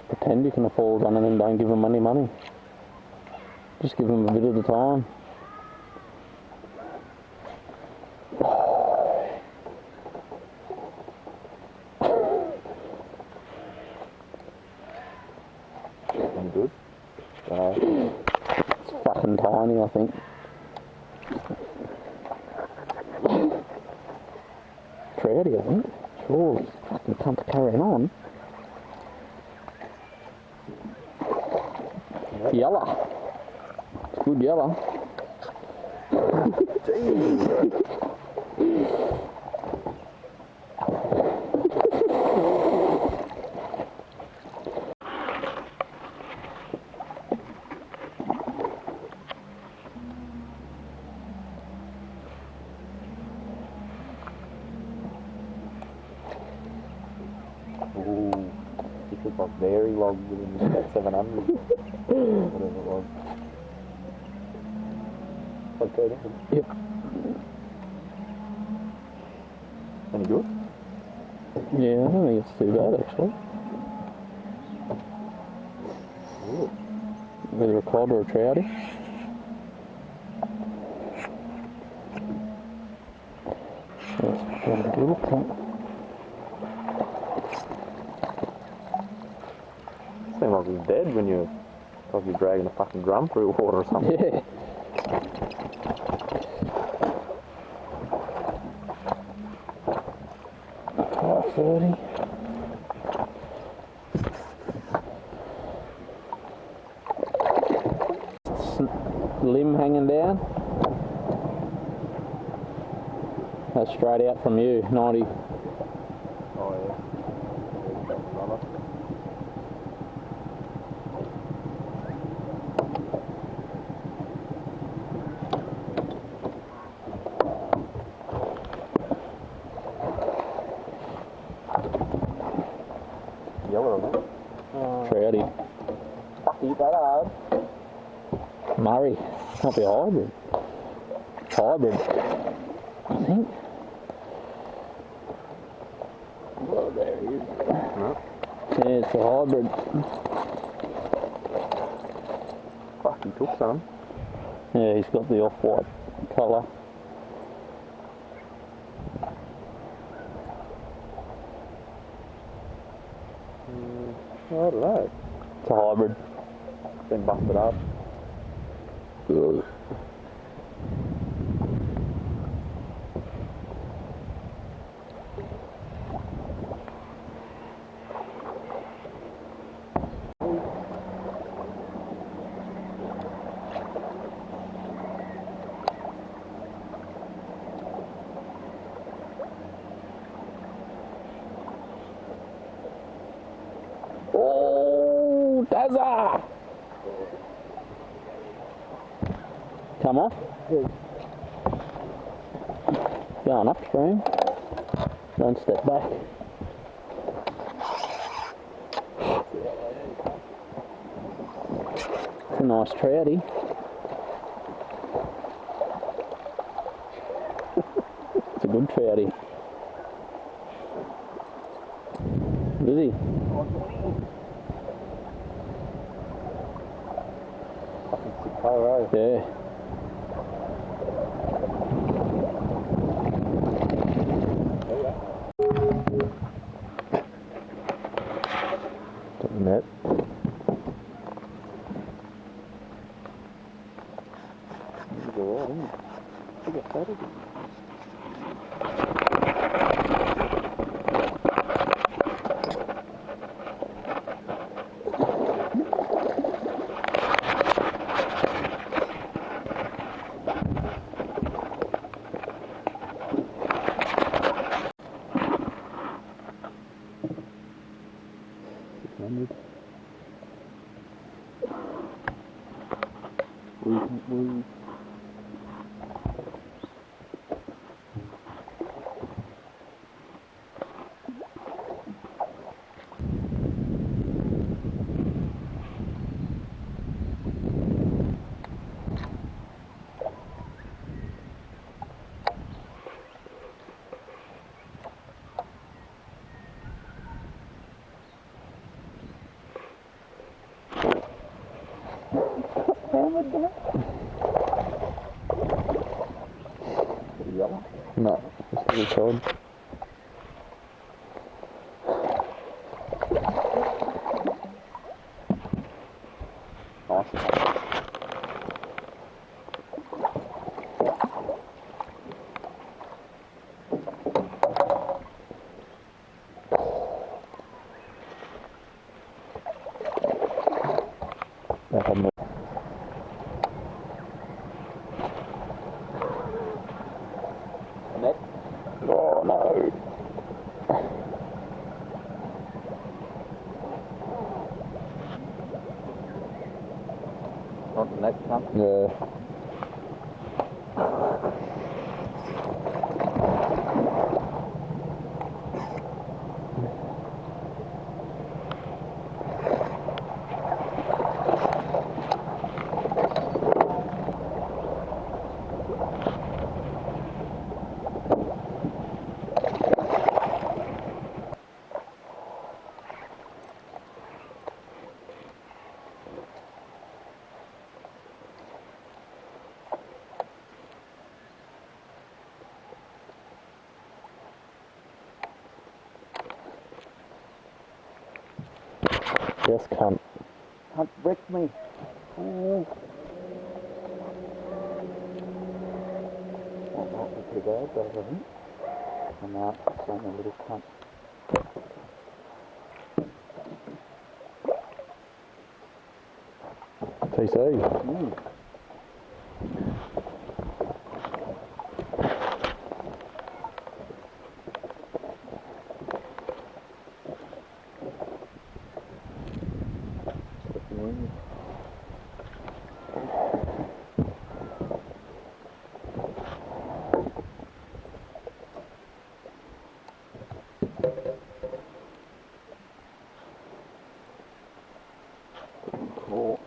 Just pretend you can afford one and then don't give them any money. Just give them a bit at a time. Good. It's fucking tiny, I think. Trouty, I think. Sure, fucking cunt carrying on. Yep. Yellow. It's good yellow. Ooh, this was like very long within about 700. Whatever it was. Like go down. Yep. Any good? Yeah, I don't think it's too bad actually. Ooh. Either a cod or a trouty. That's got a little cunt. Seemed like it was dead when you're dragging a fucking drum through water or something. Yeah. About 30. Limb hanging down. That's straight out from you, 90. Oh yeah. Yellow, isn't it? Trouty. Fuck, eat that hard. Murray. Can't be a hybrid. It's hybrid, I think. Oh, there he is. No. Yeah, it's a hybrid. Fuck, he took some. Yeah, he's got the off-white colour. I don't know. It's a hybrid. Been busted up. Ugh. Oh, Dazza! Come off. Yeah. Going upstream. Don't step back. It's a nice trouty. It's a good trouty. Busy. Fucking sick color, eh? Yeah. Net. Go on, isn't it? Look at that, isn't it? Woo. Yellow. No, it's a little cod. Nice. Back on the Net. oh no. On the next one. Yeah. Yes, cunt. Can't wreck me. Ooh. That might be pretty bad, but I think. I'm out, saying a little cunt. TC. Cool.